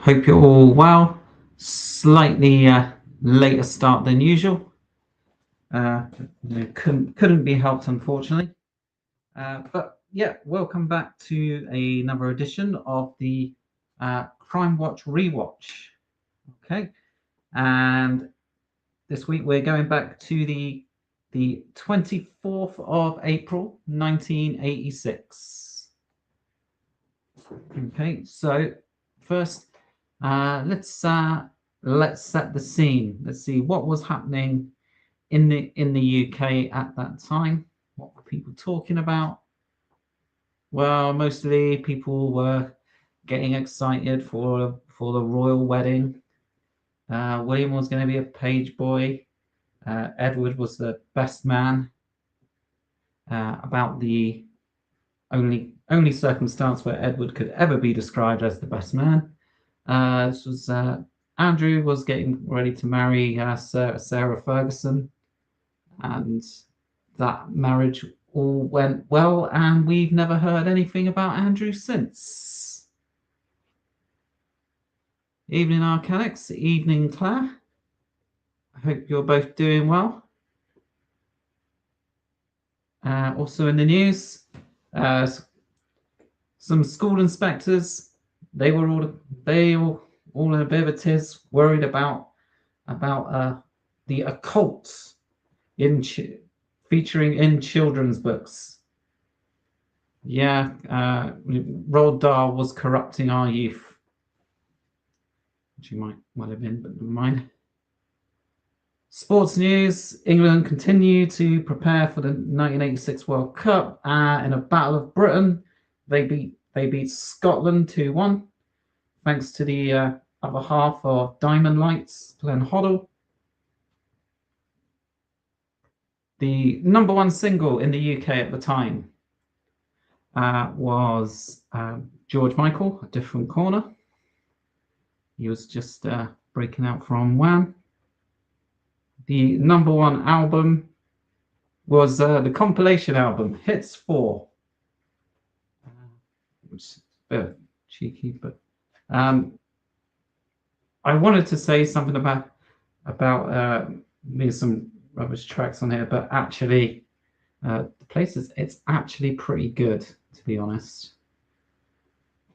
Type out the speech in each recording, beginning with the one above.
Hope you're all well. Slightly later start than usual. Couldn't be helped, unfortunately. But yeah, welcome back to another edition of the Crimewatch Rewatch. Okay, and this week we're going back to the 24th of April, 1986. Okay, so first, let's set the scene. Let's see what was happening in the UK at that time. What were people talking about? Well, mostly people were getting excited for the royal wedding. William was going to be a page boy. Edward was the best man. About the only circumstance where Edward could ever be described as the best man. This was Andrew was getting ready to marry Sarah Ferguson, and that marriage all went well, and we've never heard anything about Andrew since. Evening, Arcanics. Evening, Claire. I hope you're both doing well. Also in the news, some school inspectors, they were all in a bit of a tiz, worried about the occult featuring in children's books. Yeah, Roald Dahl was corrupting our youth, which you might have been, but never mind. Sports news: England continue to prepare for the 1986 World Cup. In a Battle of Britain, they beat Scotland 2-1, thanks to the other half of Diamond Lights, Glenn Hoddle. The number one single in the UK at the time was George Michael, A Different Corner. He was just breaking out from Wham. The number one album was the compilation album Hits 4, which is a bit cheeky, but I wanted to say something about there's some rubbish tracks on here, but actually the place it's actually pretty good, to be honest.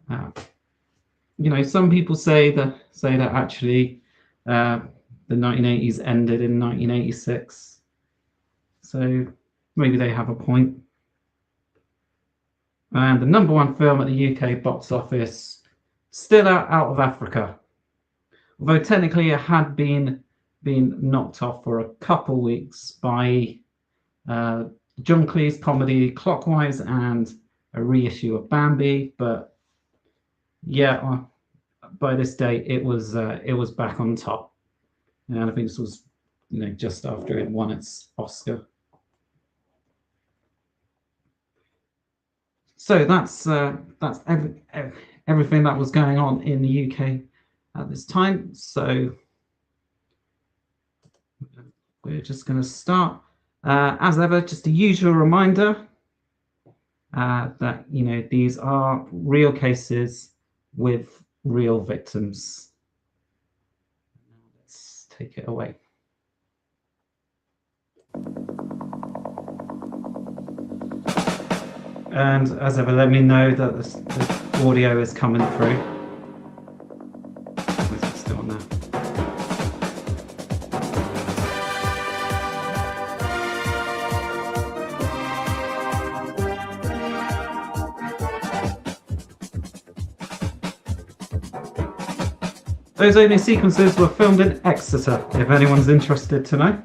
Some people say that actually the 1980s ended in 1986, so maybe they have a point. And the number one film at the UK box office, still out of Africa, although technically it had been knocked off for a couple weeks by John Cleese's comedy Clockwise and a reissue of Bambi, but yeah, by this date it was back on top. And I think this was, just after it won its Oscar. So that's everything that was going on in the UK at this time. So we're just going to start, as ever, just a usual reminder that these are real cases with real victims. Take it away. And as ever, let me know that the audio is coming through. Is it still on there? Those opening sequences were filmed in Exeter, if anyone's interested to know.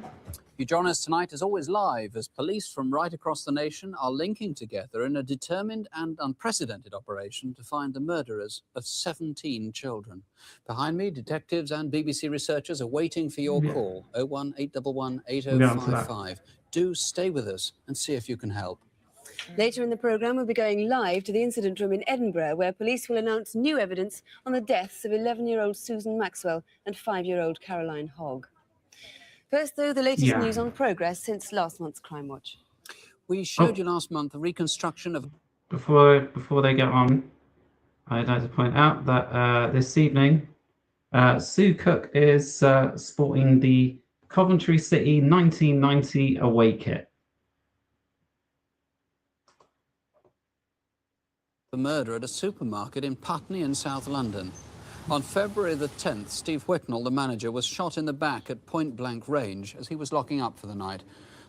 You join us tonight, as always, live, as police from right across the nation are linking together in a determined and unprecedented operation to find the murderers of 17 children. Behind me, detectives and BBC researchers are waiting for your call, 01811 8055. Do stay with us and see if you can help. Later in the programme, we'll be going live to the incident room in Edinburgh, where police will announce new evidence on the deaths of 11-year-old Susan Maxwell and 5-year-old Caroline Hogg. First, though, the latest news on progress since last month's Crimewatch. We showed you last month a reconstruction of... Before they get on, I'd like to point out that this evening Sue Cook is sporting the Coventry City 1990 away kit. The murder at a supermarket in Putney in South London. On February the 10th, Steve Whitnall, the manager, was shot in the back at point-blank range as he was locking up for the night.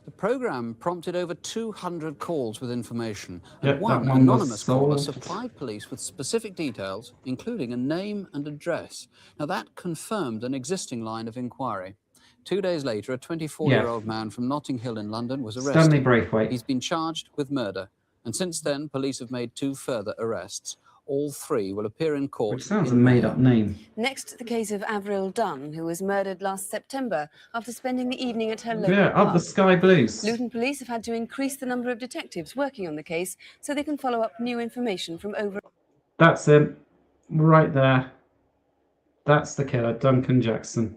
The programme prompted over 200 calls with information, and one anonymous caller supplied police with specific details, including a name and address. Now, that confirmed an existing line of inquiry. 2 days later, a 24-year-old man from Notting Hill in London was arrested. Stanley Braithwaite. He's been charged with murder, and since then, police have made 2 further arrests. All 3 will appear in court. Which sounds a made-up name. Next, the case of Avril Dunn, who was murdered last September after spending the evening at her local pub. Up the Sky Blues. Luton police have had to increase the number of detectives working on the case so they can follow up new information from over... That's him. Right there. That's the killer, Duncan Jackson.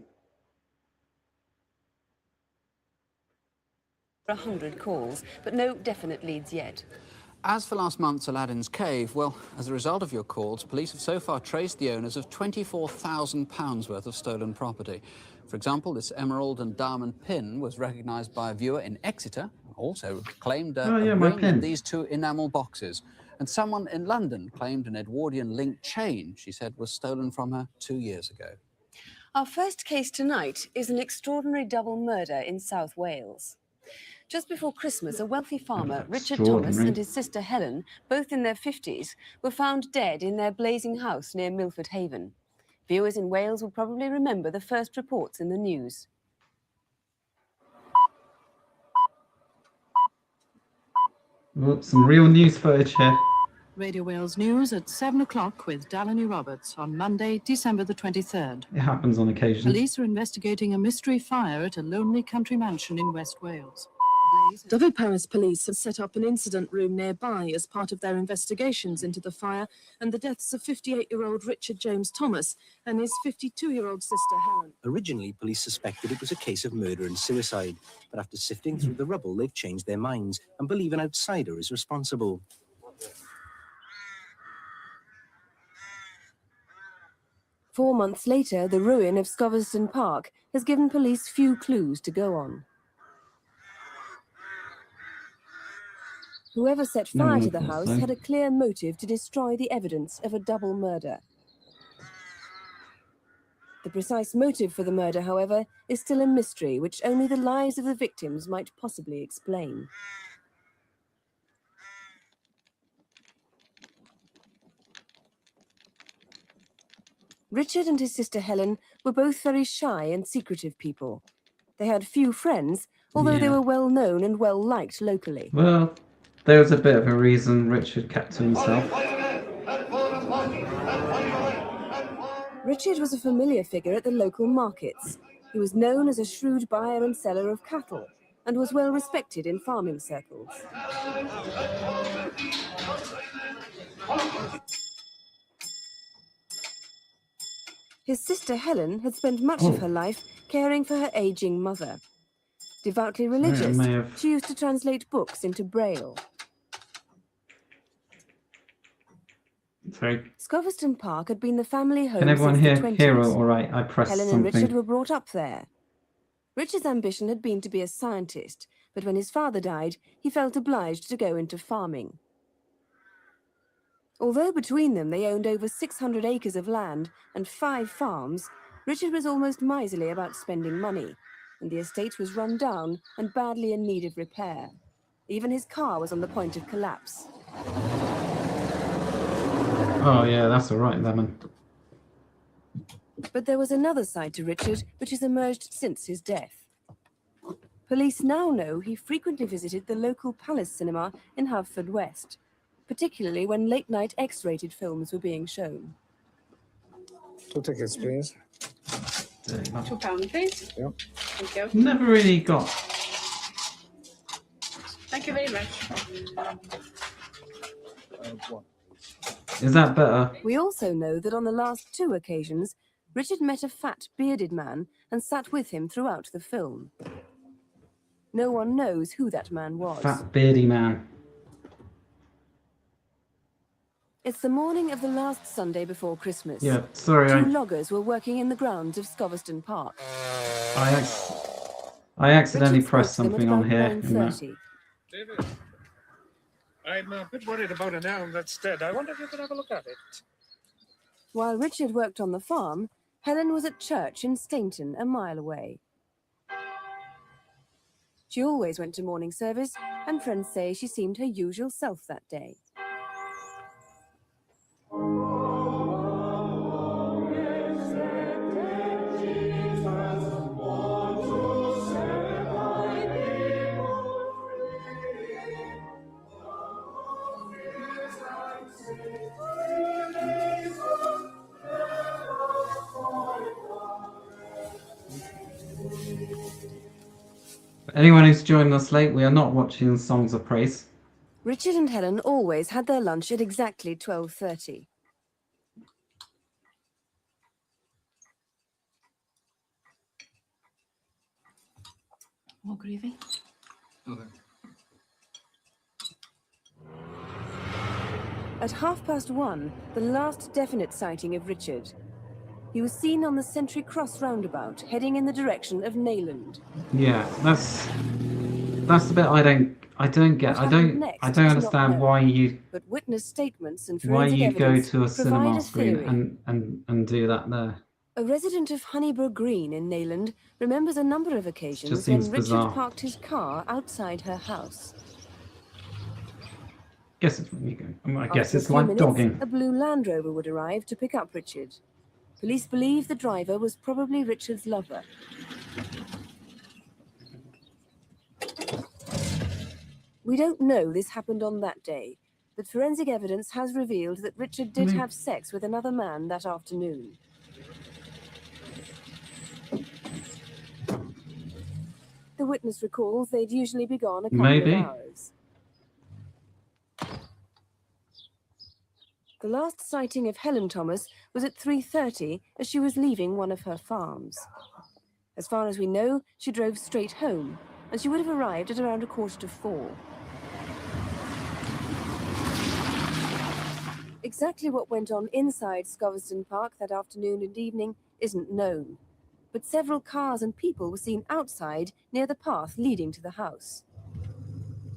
100 calls, but no definite leads yet. As for last month's Aladdin's Cave, well, as a result of your calls, police have so far traced the owners of £24,000 worth of stolen property. For example, this emerald and diamond pin was recognised by a viewer in Exeter, also claimed a ring and these 2 enamel boxes. And someone in London claimed an Edwardian link chain she said was stolen from her 2 years ago. Our first case tonight is an extraordinary double murder in South Wales. Just before Christmas, a wealthy farmer, Richard Thomas, and his sister Helen, both in their 50s, were found dead in their blazing house near Milford Haven. Viewers in Wales will probably remember the first reports in the news. Some real news footage here. Radio Wales News at 7 o'clock with Delaney Roberts on Monday, December the 23rd. It happens on occasion. Police are investigating a mystery fire at a lonely country mansion in West Wales. Dyfed-Powys Police have set up an incident room nearby as part of their investigations into the fire and the deaths of 58-year-old Richard James Thomas and his 52-year-old sister Helen. Originally, police suspected it was a case of murder and suicide, but after sifting through the rubble, they've changed their minds and believe an outsider is responsible. Four months later, the ruin of Scoveston Park has given police few clues to go on. Whoever set fire to the house had a clear motive to destroy the evidence of a double murder. The precise motive for the murder, however, is still a mystery which only the lives of the victims might possibly explain. Richard and his sister Helen were both very shy and secretive people. They had few friends, although they were well known and well liked locally. Well, there was a bit of a reason Richard kept to himself. Richard was a familiar figure at the local markets. He was known as a shrewd buyer and seller of cattle and was well respected in farming circles. His sister Helen had spent much of her life caring for her aging mother. Devoutly religious, she used to translate books into Braille. Sorry. Scoveston Park had been the family home Can everyone since hear the 20s. hero all right? I pressed Helen something. and Richard were brought up there. Richard's ambition had been to be a scientist, but when his father died, he felt obliged to go into farming. Although between them they owned over 600 acres of land and 5 farms, Richard was almost miserly about spending money, and the estate was run down and badly in need of repair. Even his car was on the point of collapse. Oh yeah, that's all right, Lemon. But there was another side to Richard which has emerged since his death. Police now know he frequently visited the local Palace cinema in Haverfordwest, particularly when late-night X-rated films were being shown. 2 tickets, please. £2, please. Yeah. Thank you. Never really got. Thank you very much. Is that better? We also know that on the last 2 occasions, Richard met a fat, bearded man and sat with him throughout the film. No one knows who that man was. Fat beardy man. It's the morning of the last Sunday before Christmas. Yeah, sorry, Two loggers were working in the grounds of Scoveston Park. I accidentally Richard pressed spoke to them something at on about here. In that. 9:30. David, I'm a bit worried about an elm that's dead. I wonder if you could have a look at it. While Richard worked on the farm, Helen was at church in Stainton, a mile away. She always went to morning service, and friends say she seemed her usual self that day. For anyone who's joined us late, we are not watching Songs of Praise. Richard and Helen always had their lunch at exactly 12:30. More gravy. Okay. At 1:30, the last definite sighting of Richard. He was seen on the Sentry Cross roundabout, heading in the direction of Nayland. Yeah, that's the bit I don't get. I don't understand why you But witness statements and forensic go evidence to a cinema provide a screen theory. and do that there. A resident of Honeyborough Green in Nayland remembers a number of occasions Just when seems Richard bizarre. parked his car outside her house. Guess it's when you go. I guess After it's a few like minutes, dogging. a blue Land Rover would arrive to pick up Richard. Police believe the driver was probably Richard's lover. We don't know this happened on that day, but forensic evidence has revealed that Richard did have sex with another man that afternoon. The witness recalls they'd usually be gone a couple Maybe. of hours. The last sighting of Helen Thomas was at 3:30 as she was leaving one of her farms. As far as we know, she drove straight home, and she would have arrived at around 3:45. Exactly what went on inside Scoveston Park that afternoon and evening isn't known, but several cars and people were seen outside near the path leading to the house.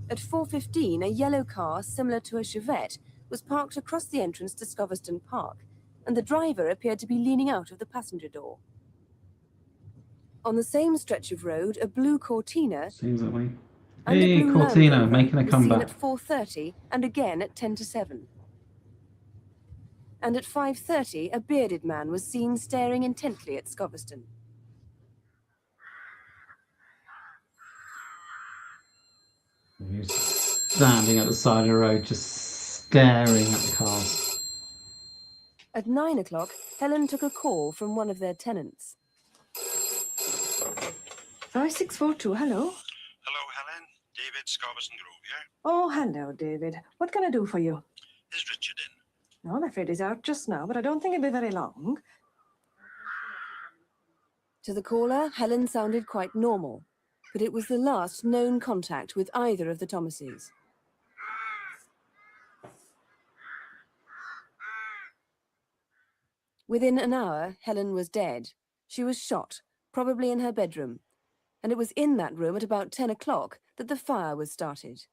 At 4:15, a yellow car similar to a Chevette was parked across the entrance to Scoveston Park, and the driver appeared to be leaning out of the passenger door. On the same stretch of road, a blue Cortina Seems that way. and a Hey, blue Land Cortina, Rover making a was seen comeback. at 4:30 and again at 7:10. And at 5:30, a bearded man was seen staring intently at Scoveston. He's standing at the side of the road, just staring at the cars. At 9 o'clock, Helen took a call from one of their tenants. 5642, hello. Hello, Helen. David, Scarborough Grove here. Oh, hello, David. What can I do for you? Is Richard in? No, I'm afraid he's out just now, but I don't think he'll be very long. To the caller, Helen sounded quite normal, but it was the last known contact with either of the Thomases. Within an hour, Helen was dead. She was shot, probably in her bedroom, and it was in that room at about 10 o'clock that the fire was started.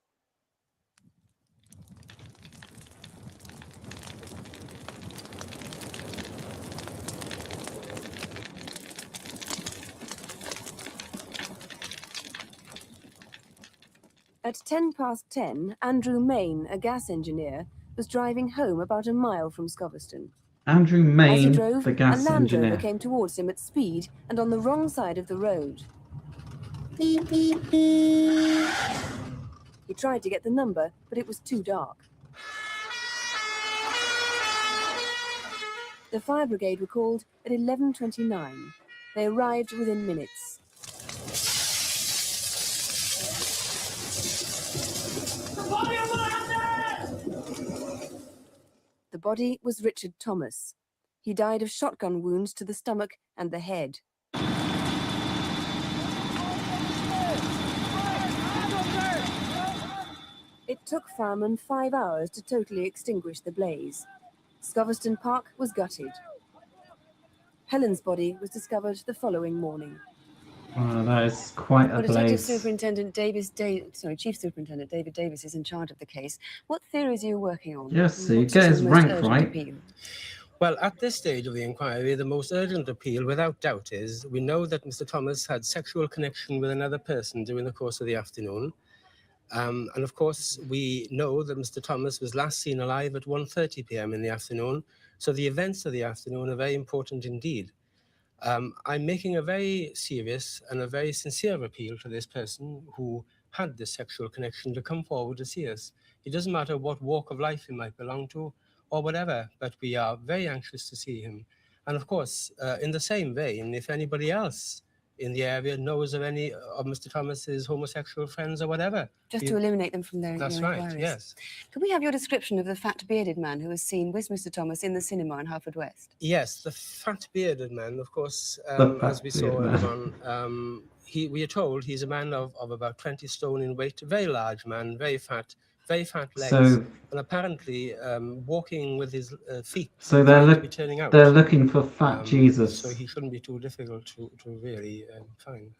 At 10:10, Andrew Main, a gas engineer, was driving home about a mile from Scoveston. Andrew As he Main, drove, the a gas Land Rover engineer. came towards him at speed and on the wrong side of the road. Beep, beep, beep. He tried to get the number, but it was too dark. The fire brigade were called at 11:29. They arrived within minutes. The body was Richard Thomas. He died of shotgun wounds to the stomach and the head. It took took firemen 5 hours to totally extinguish the blaze. Scoveston Park was gutted. Helen's body was discovered the following morning. Oh, that is quite a Well, Detective blaze. Superintendent Chief Superintendent David Davis is in charge of the case. What theories are you working on? Yes, so And you what's get your his most rank urgent right. appeal? Well, at this stage of the inquiry, the most urgent appeal, without doubt, is we know that Mr. Thomas had sexual connection with another person during the course of the afternoon. And of course, we know that Mr. Thomas was last seen alive at 1:30 p.m. in the afternoon. So the events of the afternoon are very important indeed. I'm making a very serious and a very sincere appeal to this person who had this sexual connection to come forward to see us. It doesn't matter what walk of life he might belong to or whatever, but we are very anxious to see him. And of course, in the same vein, if anybody else in the area knows of any of Mr. Thomas's homosexual friends or whatever. Just to eliminate them from their That's inquiries. right, yes. Could we have your description of the fat bearded man who was seen with Mr. Thomas in the cinema in Haverfordwest? Yes, the fat bearded man, of course, as we saw bearded earlier on, we are told he's a man of about 20 stone in weight, a very large man, very fat legs, So- and apparently walking with his feet. So they're looking for fat Jesus. So he shouldn't be too difficult to really find.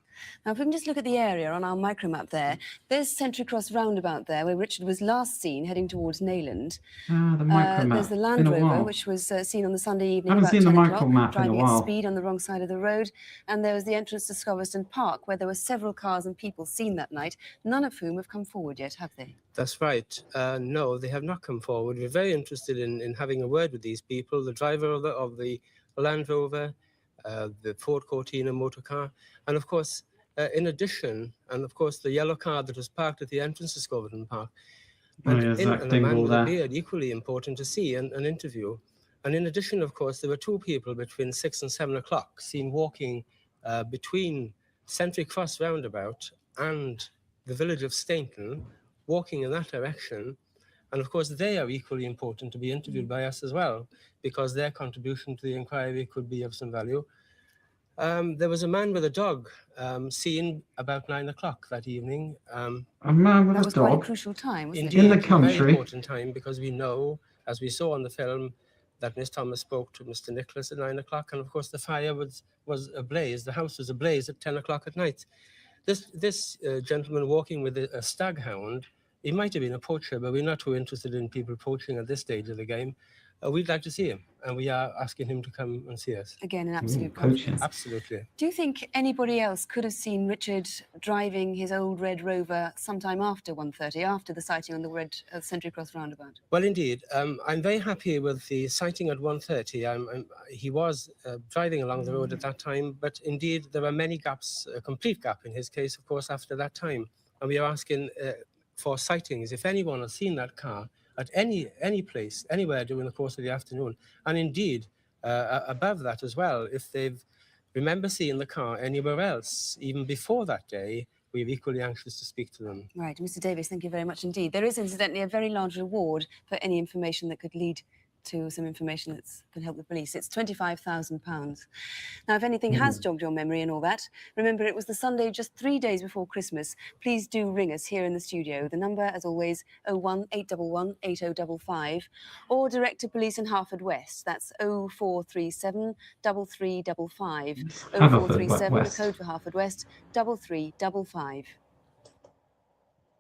Now, if we can just look at the area on our micromap there, there's Sentry Cross roundabout there, where Richard was last seen heading towards Nayland. The micromap. There's the Been Land a Rover, while. which was seen on the Sunday evening Haven't about seen the 10 o'clock, micromap in a driving while. at speed on the wrong side of the road. And there was the entrance to Scoveston Park, where there were several cars and people seen that night, none of whom have come forward yet, have they? That's right. No, they have not come forward. We're very interested in having a word with these people, the driver of the Land Rover, the Ford Cortina motor car, and of course, in addition, and of course, the yellow car that was parked at the entrance to Scoveston Park. And, Oh, yeah, Zach and a man Dingle with there. a beard, equally important to see and interview. And in addition, of course, there were two people between 6 and 7 o'clock seen walking between Sentry Cross roundabout and the village of Stainton, walking in that direction. And of course, they are equally important to be interviewed by us as well, because their contribution to the inquiry could be of some value. There was a man with a dog seen about 9 o'clock that evening. A man with That a was quite a dog. crucial time, wasn't Indeed, In the a very country. important time, because we know, as we saw on the film, that Miss Thomas spoke to Mr. Nicholas at 9 o'clock, and of course the fire was ablaze. The house was ablaze at 10 o'clock at night. This gentleman walking with a stag hound, he might have been a poacher, but we're not too interested in people poaching at this stage of the game. We'd like to see him, and we are asking him to come and see us. Again, an absolute Coaching. confidence. Absolutely. Do you think anybody else could have seen Richard driving his old Red Rover sometime after 1:30, after the sighting on the red Sentry Cross roundabout? Well, indeed. I'm very happy with the sighting at 1:30. He was driving along the road at that time, but indeed there are many gaps, a complete gap in his case, of course, after that time. And we are asking for sightings. If anyone has seen that car at any place, anywhere during the course of the afternoon, and indeed above that as well, if they've remember seeing the car anywhere else, even before that day, we're equally anxious to speak to them. Right, Mr. Davis, thank you very much indeed. There is incidentally a very large reward for any information that could lead to some information that can help the police. It's £25,000. Now, if anything has jogged your memory and all that, remember it was the Sunday just 3 days before Christmas. Please do ring us here in the studio. The number, as always, 01811 8055, or direct to police in Haverfordwest. That's 0437 3355. 0437, the West. code for Haverfordwest, 3355.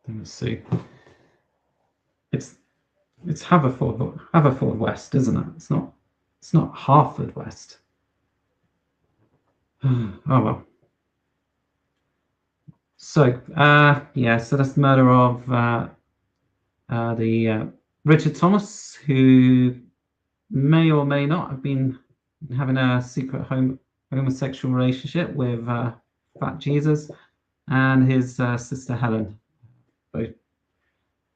Let's see. It's Haverford West, isn't it? It's not Harford West. Oh well. So yeah, so that's the murder of the Richard Thomas, who may or may not have been having a secret homosexual relationship with Fat Jesus and his sister Helen. Both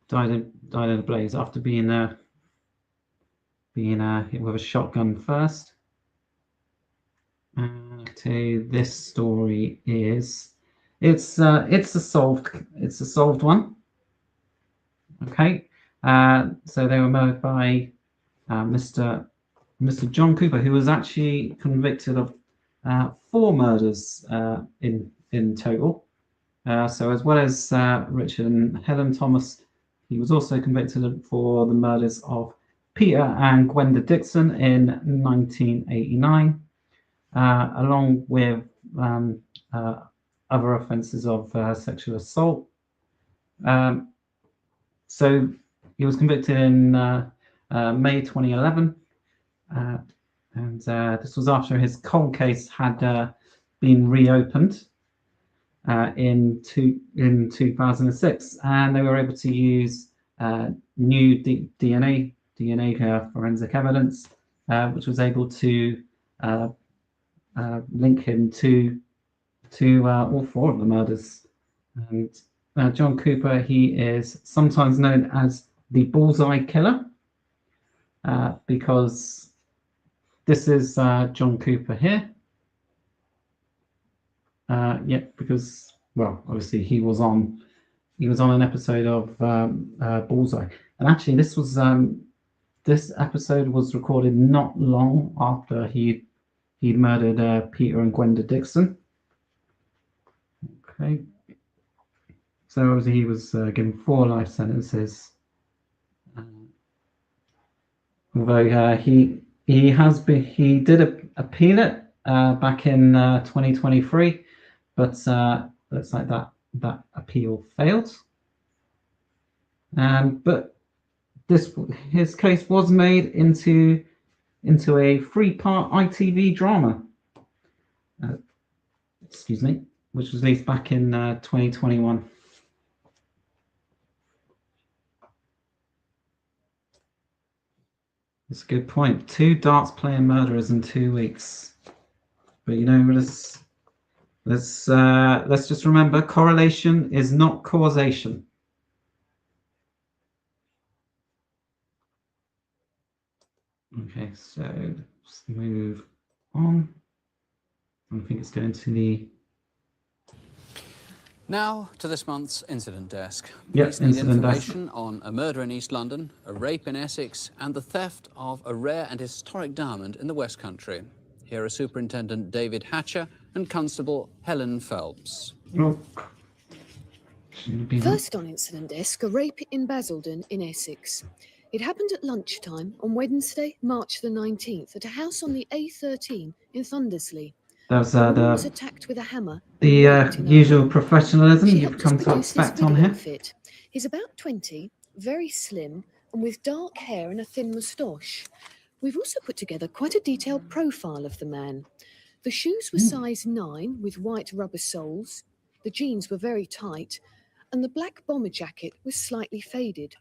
died in a blaze after being hit with a shotgun first. This story is it's a solved one. Okay, so they were murdered by Mr. John Cooper, who was actually convicted of 4 murders in total. So as well as Richard and Helen Thomas, he was also convicted for the murders of Peter and Gwenda Dixon in 1989, along with other offences of sexual assault. So he was convicted in May 2011, and this was after his cold case had been reopened in 2006, and they were able to use new DNA forensic evidence, which was able to link him to all four of the murders. And John Cooper, he is sometimes known as the Bullseye Killer, because this is John Cooper here. Yeah, because, well, obviously he was on an episode of Bullseye, and actually this episode was recorded not long after he'd murdered Peter and Gwenda Dixon. Okay, so obviously he was given 4 life sentences, although he did appeal it back in 2023, but looks like that appeal failed. But his case was made into a 3-part ITV drama. Excuse me, which was released back in 2021. That's a good point. 2 darts playing murderers in 2 weeks. But you know, let's just remember, correlation is not causation. Okay, so let's move on. I think it's going to the... Now to this month's Incident Desk. Yes, Police need Incident Desk. information on a murder in East London, a rape in Essex, and the theft of a rare and historic diamond in the West Country. Here are Superintendent David Hatcher and Constable Helen Phelps. Oh. First on Incident Desk, a rape in Basildon in Essex. It happened at lunchtime on Wednesday, March the 19th, at a house on the A13 in Thundersley. That was The woman was attacked with a hammer. the usual professionalism you've come to expect on here. Fit. He's about 20, very slim, and with dark hair and a thin moustache. We've also put together quite a detailed profile of the man. The shoes were size 9 with white rubber soles. The jeans were very tight, and the black bomber jacket was slightly faded.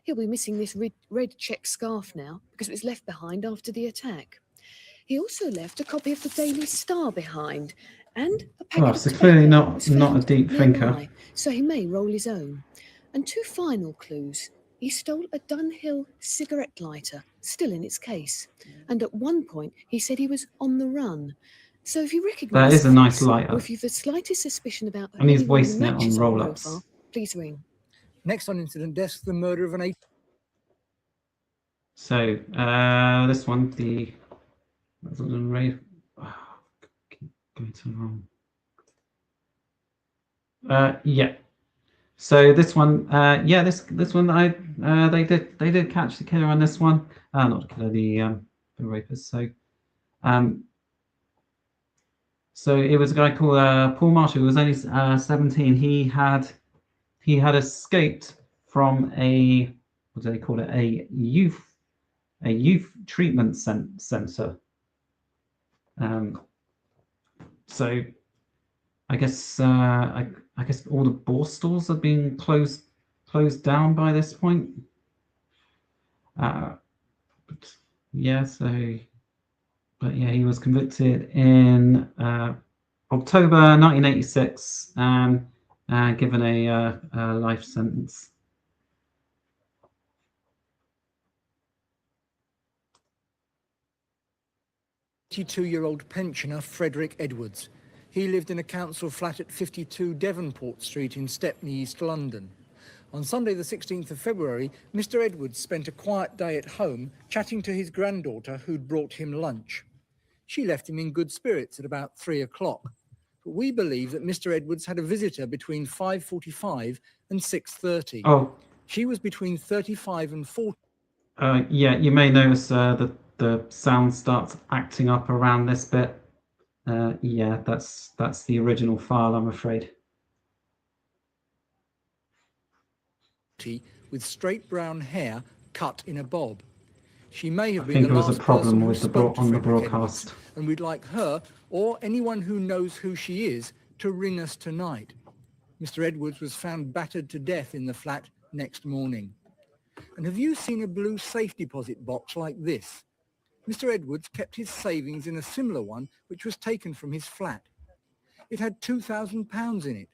He'll be missing this red check scarf now because it was left behind after the attack. He also left a copy of the Daily Star behind, and a packet of So tobacco clearly was not a found deep thinker. nearby, so he may roll his own. And 2 final clues. He stole a Dunhill cigarette lighter, still in its case. And at one point, he said he was on the run. So if you recognise That is a the nice face, lighter. or if you've the slightest suspicion about And he's anyone who wasting it on matches our roll-ups. profile, please ring. Next on Incident Desk, the murder of an 8. So this one, the rape. Keep going to the wrong. Yeah. So this one, yeah, this one, they did catch the killer on this one. Not the killer, the rapist. So it was a guy called Paul Marshall, who was only 17. He had escaped from a, what do they call it, a youth treatment center. So I guess I guess all the Borstals have been closed down by this point. But yeah, but yeah, he was convicted in October 1986 and given a life sentence. Year-old pensioner Frederick Edwards. He lived in a council flat at 52 Devonport Street in Stepney, East London. On Sunday the 16th of February, Mr. Edwards spent a quiet day at home chatting to his granddaughter who'd brought him lunch. She left him in good spirits at about 3 o'clock. But we believe that Mr. Edwards had a visitor between 5:45 and 6:30. Oh, She was between 35 and 40. Yeah, you may notice that the sound starts acting up around this bit. Yeah, that's the original file, I'm afraid. With straight brown hair cut in a bob. She may have I been think the it was a last problem person who with the spoke to on the Frederick broadcast. Edwards, and we'd like her or anyone who knows who she is to ring us tonight. Mr. Edwards was found battered to death in the flat next morning. And have you seen a blue safe deposit box like this? Mr. Edwards kept his savings in a similar one which was taken from his flat. It had £2,000 in it.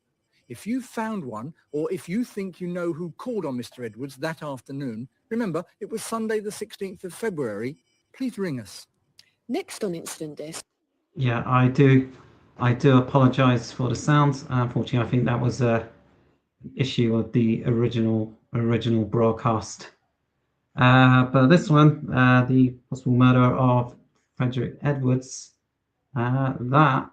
If you found one, or if you think you know who called on Mr. Edwards that afternoon, remember it was Sunday the 16th of February, please ring us. Next on Incident Desk. Yeah, I do apologise for the sounds. Unfortunately, I think that was a issue of the original broadcast. But this one, the possible murder of Frederick Edwards, that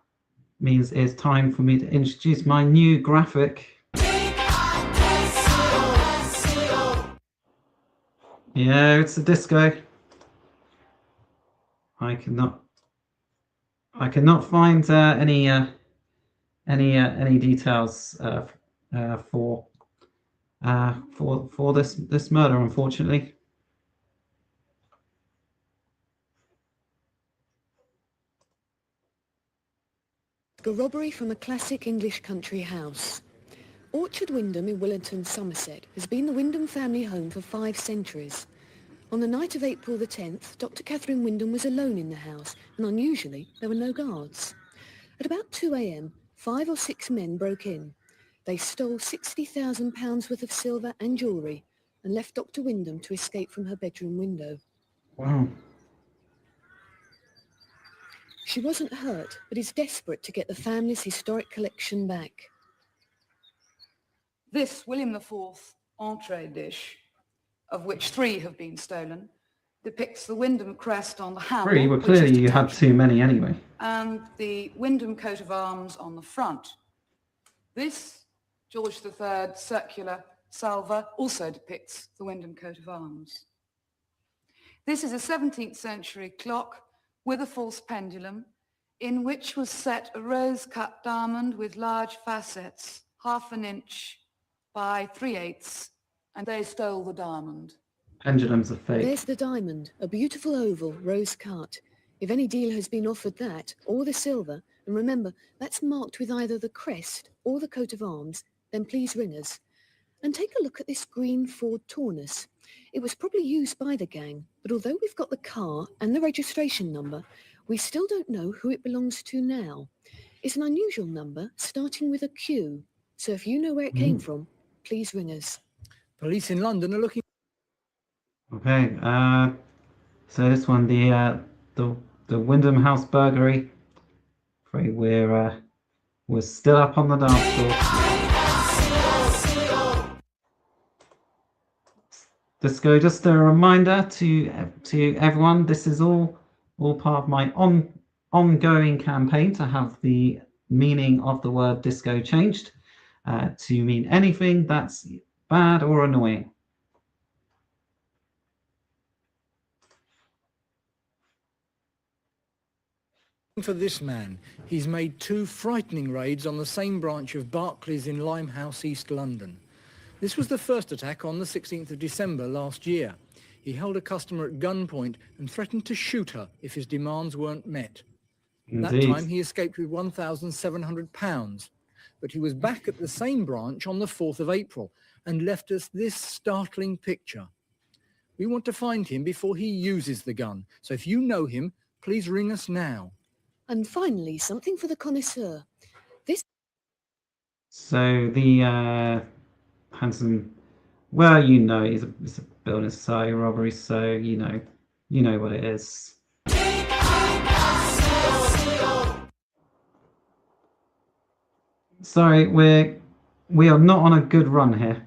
means it's time for me to introduce my new graphic. Yeah, it's a disco. I cannot find any details for this murder, unfortunately. A robbery from a classic English country house. Orchard Wyndham in Willington, Somerset, has been the Wyndham family home for 5 centuries. On the night of April the 10th, Dr. Catherine Wyndham was alone in the house, and unusually, there were no guards. At about 2 a.m, 5 or 6 men broke in. They stole £60,000 worth of silver and jewellery and left Dr. Wyndham to escape from her bedroom window. Wow. She wasn't hurt, but is desperate to get the family's historic collection back. This William IV entree dish, of which 3 have been stolen, depicts the Wyndham crest on the handle. 3? Well, clearly you had too many anyway. And the Wyndham coat of arms on the front. This George III circular salver also depicts the Wyndham coat of arms. This is a 17th century clock with a false pendulum in which was set a rose-cut diamond with large facets, 1/2 inch by 3/8, and they stole the diamond. Pendulums are fake. There's the diamond, a beautiful oval, rose cut. If any dealer has been offered that, or the silver, and remember, that's marked with either the crest or the coat of arms, then please ring us. And take a look at this green Ford Taunus. It was probably used by the gang, but although we've got the car and the registration number, we still don't know who it belongs to now. It's an unusual number, starting with a Q. So if you know where it came from, please ring us. Police in London are looking... Okay, so this one, the Wyndham House burglary. Afraid we're still up on the dance floor. Just a reminder to everyone, this is all part of my ongoing campaign to have the meaning of the word disco changed to mean anything that's bad or annoying. For this man, he's made 2 frightening raids on the same branch of Barclays in Limehouse, East London. This was the first attack on the 16th of December last year. He held a customer at gunpoint and threatened to shoot her if his demands weren't met. That time he escaped with £1,700, but he was back at the same branch on the 4th of April and left us this startling picture. We want to find him before he uses the gun, so if you know him, please ring us now. And finally, something for the connoisseur. This... So the handsome, well, you know, it's a building society robbery, so you know what it is. Sorry, we are not on a good run here,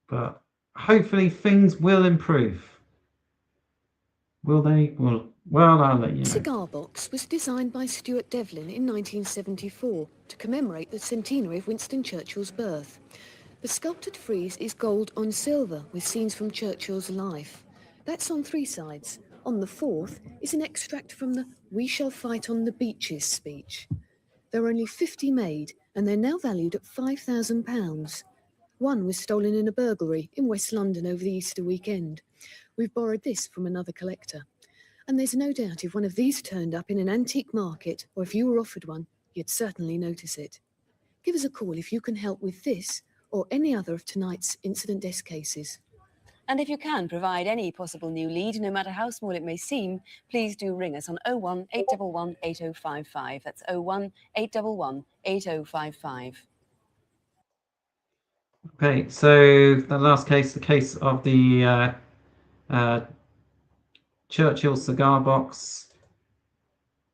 but hopefully things will improve. Will they? Well, Well, I'll let you The know. cigar box was designed by Stuart Devlin in 1974 to commemorate the centenary of Winston Churchill's birth. The sculpted frieze is gold on silver with scenes from Churchill's life. That's on 3 sides. On the 4th is an extract from the "We Shall Fight on the Beaches" speech. There are only 50 made, and they're now valued at £5,000. One was stolen in a burglary in West London over the Easter weekend. We've borrowed this from another collector. And there's no doubt if one of these turned up in an antique market, or if you were offered one, you'd certainly notice it. Give us a call if you can help with this or any other of tonight's incident desk cases. And if you can provide any possible new lead, no matter how small it may seem, please do ring us on 01 811 8055. That's 01 811 8055. Okay, so the last case, the case of the Churchill cigar box.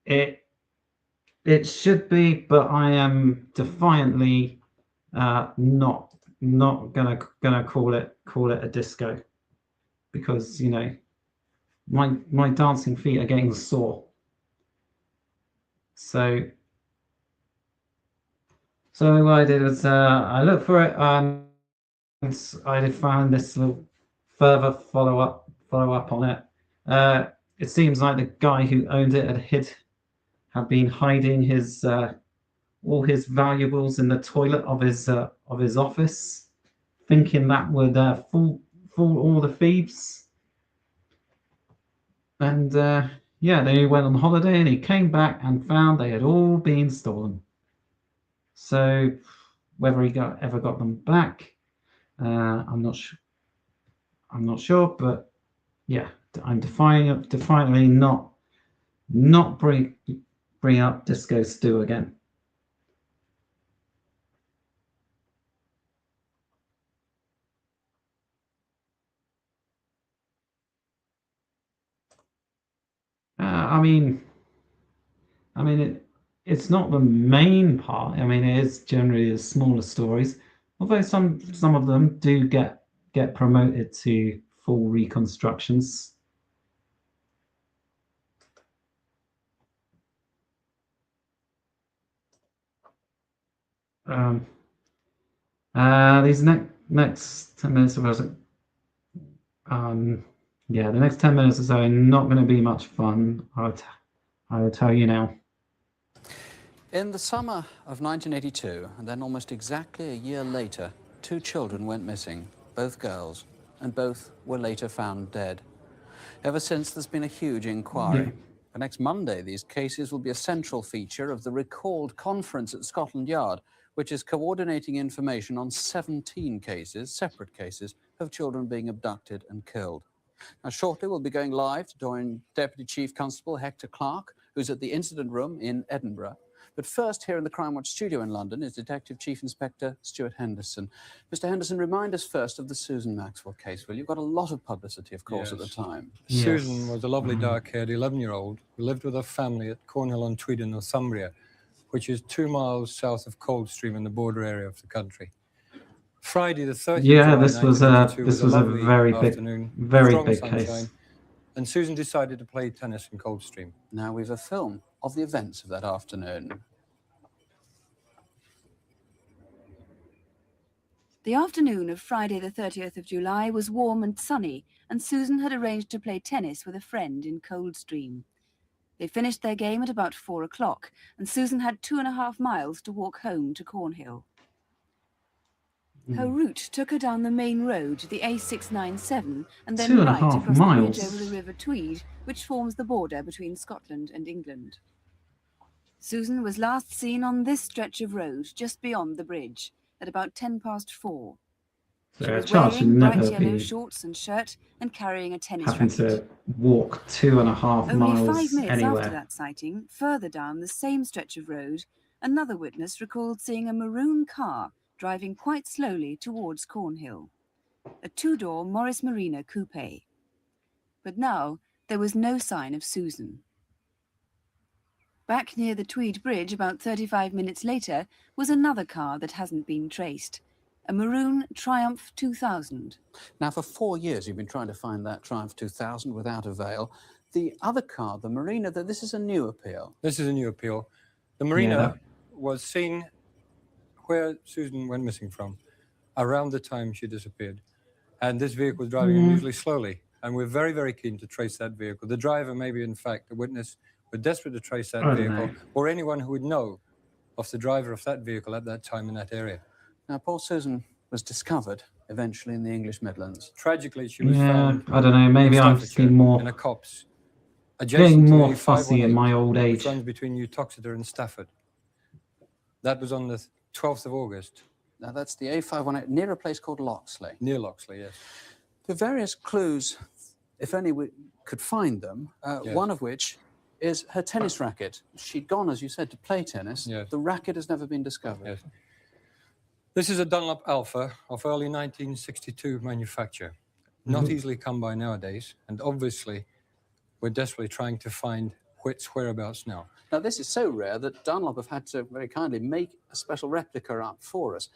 It should be, but I am defiantly not gonna call it a disco, because you know my dancing feet are getting sore. So what I did was I looked for it, and I did find this little further follow up on it. It seems like the guy who owned it had been hiding his all his valuables in the toilet of his office, thinking that would fool all the thieves. And yeah, then he went on holiday and he came back and found they had all been stolen. So whether he ever got them back, I'm not sure. I'm not sure, but yeah, I'm defiantly not bring up Disco Stew again. I mean, it's not the main part. I mean, it is generally the smaller stories, although some of them do get promoted to full reconstructions. These next 10 minutes of us, yeah, the next 10 minutes or so are not going to be much fun. I will tell you now. In the summer of 1982, and then almost exactly a year later, 2 children went missing, both girls, and both were later found dead. Ever since, there's been a huge inquiry. Yeah. For next Monday, these cases will be a central feature of the recalled conference at Scotland Yard, which is coordinating information on 17 cases, separate cases, of children being abducted and killed. Now, shortly, we'll be going live to join Deputy Chief Constable Hector Clark, who's at the incident room in Edinburgh. But first, here in the Crimewatch studio in London is Detective Chief Inspector Stuart Henderson. Mr. Henderson, remind us first of the Susan Maxwell case. Well, you got a lot of publicity, of course, Yes. at the time. Susan was a lovely, dark-haired 11-year-old who lived with her family at Cornhill-on-Tweed in Northumbria, which is 2 miles south of Coldstream in the border area of the country. Friday, the 30th Yeah, of July, this was a very big case. And Susan decided to play tennis in Coldstream. Now we've a film of the events of that afternoon. The afternoon of Friday the 30th of July was warm and sunny, and Susan had arranged to play tennis with a friend in Coldstream. They finished their game at about 4 o'clock, and Susan had 2.5 miles to walk home to Cornhill. Her route took her down the main road, the A697, and then right 2.5 across miles. the bridge over the River Tweed, which forms the border between Scotland and England. Susan was last seen on this stretch of road, just beyond the bridge, at about 4:10. She So a was child should wearing bright never yellow be shorts and shirt and carrying a tennis having racket. to walk 2.5 Only miles 5 minutes anywhere. after that sighting, further down the same stretch of road, another witness recalled seeing a maroon car driving quite slowly towards Cornhill, a 2-door Morris Marina coupe. But now there was no sign of Susan. Back near the Tweed Bridge, about 35 minutes later, was another car that hasn't been traced, a maroon Triumph 2000. Now, for 4 years, you've been trying to find that Triumph 2000 without avail. The other car, the Marina, this is a new appeal. This is a new appeal. The Marina Yeah. was seen where Susan went missing from, around the time she disappeared. And this vehicle was driving unusually slowly. And we're very, very keen to trace that vehicle. The driver may be, in fact, a witness. We're desperate to trace that vehicle, or anyone who would know of the driver of that vehicle at that time in that area. Now, poor Susan was discovered eventually in the English Midlands. Tragically, she was Yeah, found I don't know. Maybe in I'm just Staffordshire, getting more, in a copse, getting adjacent to more the fussy in 518, my old which age. runs between Uttoxeter and Stafford. That was on the 12th of August. Now, that's the A518 near a place called Loxley. Near Loxley, yes. The various clues, if only we could find them, Yes. one of which is her tennis racket. She'd gone, as you said, to play tennis. Yes. The racket has never been discovered. Yes. This is a Dunlop Alpha of early 1962 manufacture. Not easily come by nowadays, and obviously we're desperately trying to find its whereabouts now. Now, this is so rare that Dunlop have had to very kindly make a special replica up for us.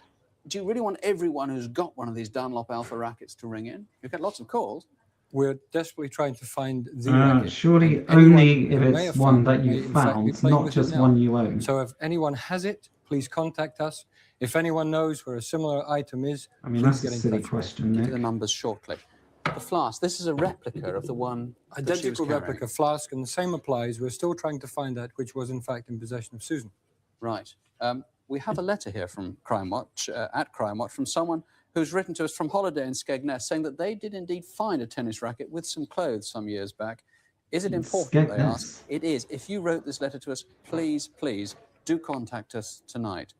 Do you really want everyone who's got one of these Dunlop Alpha rackets to ring in? You've got lots of calls. We're desperately trying to find the racket. Surely And anyone only if who may it's have one found that it may, you in fact, be found, playing not with it just now. one you own. So if anyone has it, please contact us. If anyone knows where a similar item is, I mean, please that's get a in silly touch. question, Give you Nick. the numbers shortly. The flask, this is a replica of the one that she was Identical carrying. replica flask, and the same applies. We're still trying to find that which was in fact in possession of Susan. Right. We have a letter here from Crimewatch, at Crimewatch, from someone who's written to us from holiday in Skegness, saying that they did indeed find a tennis racket with some clothes some years back. Is it important, they ask? It is. If you wrote this letter to us, please, please do contact us tonight.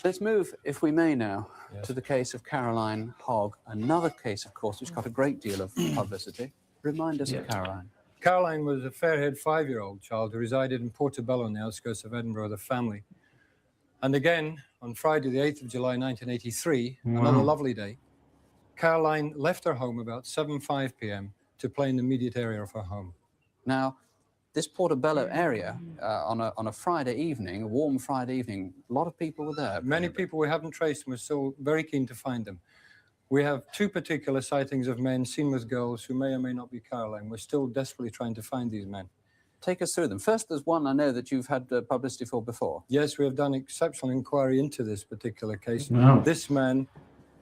Let's move, if we may now, to the case of Caroline Hogg. Another case, of course, which got a great deal of publicity. Remind us of Caroline. Caroline was a fair-haired 5-year-old child who resided in Portobello on the outskirts of Edinburgh with a family. And again, on Friday, the 8th of July, 1983, another lovely day, Caroline left her home about 7:05 p.m. to play in the immediate area of her home. Now, this Portobello area, on a Friday evening, a warm Friday evening, a lot of people were there. Many people we haven't traced, and we're still very keen to find them. We have 2 particular sightings of men seen with girls who may or may not be Caroline. We're still desperately trying to find these men. Take us through them. First, there's one I know that you've had publicity for before. Yes, we have done exceptional inquiry into this particular case. Wow. This man,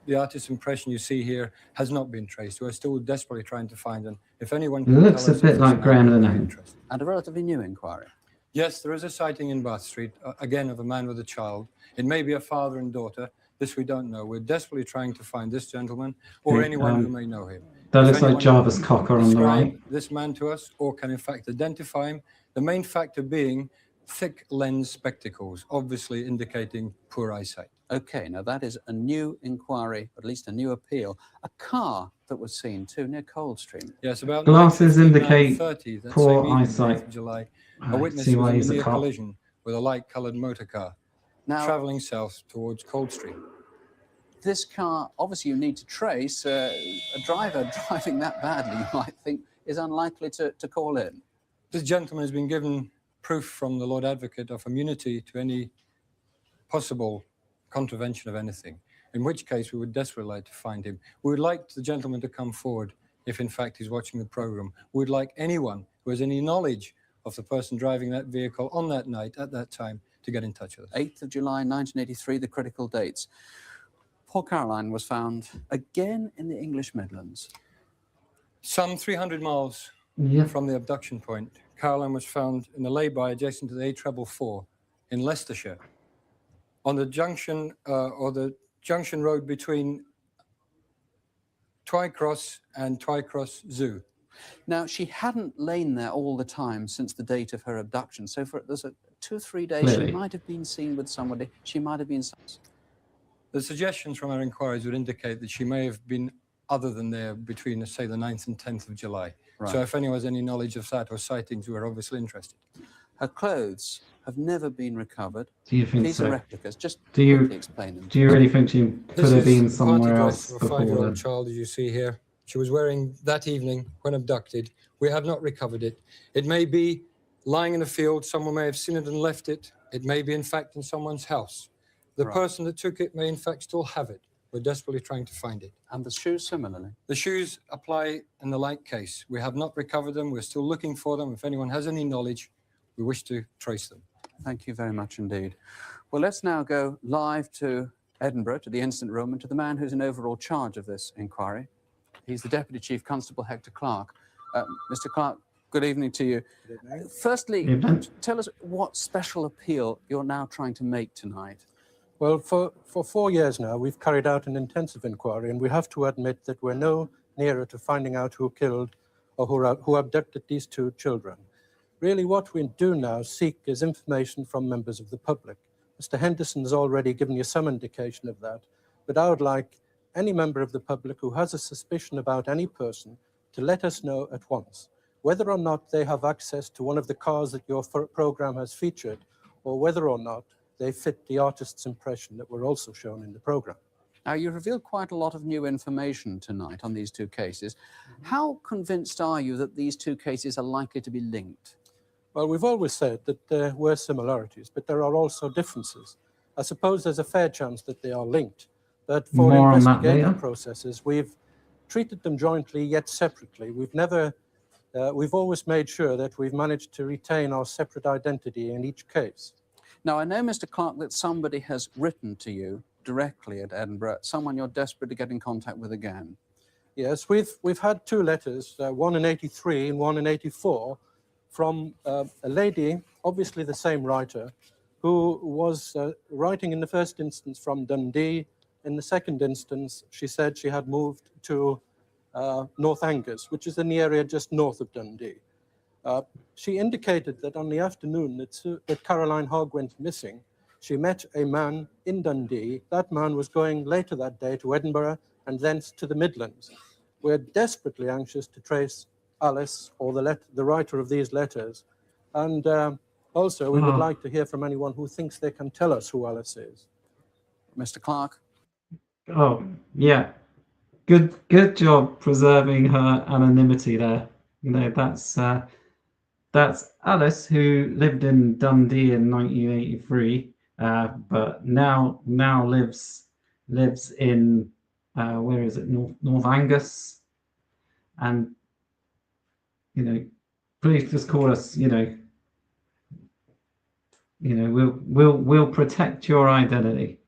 the artist's impression you see here, has not been traced. We're still desperately trying to find them. If anyone can Looks tell a us bit if this like man Graham would be Linehan. interested. And a relatively new inquiry. Yes, there is a sighting in Bath Street, again, of a man with a child. It may be a father and daughter. This we don't know. We're desperately trying to find this gentleman or Okay, anyone who may know him. That If looks like anyone Jarvis can Cocker on the describe right. this man to us, or can in fact identify him. The main factor being thick lens spectacles, obviously indicating poor eyesight. Okay, now that is a new inquiry, at least a new appeal. A car that was seen too near Coldstream. Yes, about Glasses 9:15, indicate 9:30, that poor same evening, eyesight. 8th of July, I a witness see was why in he's a a near cop. collision with a light-coloured motor car, Now, travelling south towards Coldstream. this car, obviously you need to trace. A driver driving that badly, you might think, is unlikely to call in. This gentleman has been given proof from the Lord Advocate of immunity to any possible contravention of anything, in which case we would desperately like to find him. We would like the gentleman to come forward if in fact he's watching the programme. We would like anyone who has any knowledge of the person driving that vehicle on that night, at that time, to get in touch with us. 8th of July, 1983, the critical dates. Poor Caroline was found again in the English Midlands. Some 300 miles Yep. from the abduction point, Caroline was found in a lay-by adjacent to the A444 in Leicestershire, on the junction road between Twycross and Twycross Zoo. Now, she hadn't lain there all the time since the date of her abduction. So there's 2 or 3 days Clearly. she might have been seen with somebody. She might have been... The suggestions from our inquiries would indicate that she may have been other than there between, say, the 9th and 10th of July. Right. So if anyone has any knowledge of that or sightings, we're obviously interested. Her clothes have never been recovered. Do you think These so? are replicas. Just Do you quickly explain them. do you really think she could This have is been party somewhere dress else of a before 5-year-old then? child, as you see here. She was wearing that evening when abducted. We have not recovered it. It may be lying in a field. Someone may have seen it and left it. It may be, in fact, in someone's house. The Right. person that took it may, in fact, still have it. We're desperately trying to find it. And the shoes similarly? The shoes apply in the like case. We have not recovered them. We're still looking for them. If anyone has any knowledge, we wish to trace them. Thank you very much indeed. Well, let's now go live to Edinburgh, to the incident room, and to the man who's in overall charge of this inquiry. He's the Deputy Chief Constable Hector Clark. Mr. Clark, good evening to you. Firstly, tell us what special appeal you're now trying to make tonight. Well, for 4 years now, we've carried out an intensive inquiry, and we have to admit that we're no nearer to finding out who killed or who abducted these 2 children. Really, what we do now seek is information from members of the public. Mr. Henderson has already given you some indication of that, but I would like any member of the public who has a suspicion about any person to let us know at once, whether or not they have access to one of the cars that your program has featured, or whether or not they fit the artist's impression that were also shown in the program. Now, you revealed quite a lot of new information tonight on these 2 cases. How convinced are you that these 2 cases are likely to be linked? Well, we've always said that there were similarities, but there are also differences. I suppose there's a fair chance that they are linked, but for More investigative processes, we've treated them jointly yet separately. We've always made sure that we've managed to retain our separate identity in each case. Now, I know, Mr. Clark, that somebody has written to you directly at Edinburgh, someone you're desperate to get in contact with again. Yes, we've had 2 letters, one in '83 and one in '84, from a lady, obviously the same writer, who was writing in the first instance from Dundee. In the second instance, she said she had moved to North Angus, which is in the area just north of Dundee. She indicated that on the afternoon that Caroline Hogg went missing, she met a man in Dundee. That man was going later that day to Edinburgh and thence to the Midlands. We're desperately anxious to trace Alice, or the writer of these letters. And also, we would like to hear from anyone who thinks they can tell us who Alice is. Mr. Clark? Oh, yeah. Good job preserving her anonymity there. You know, that's Alice, who lived in Dundee in 1983, but now lives in where is it, North Angus, and you know, please just call us. We'll protect your identity.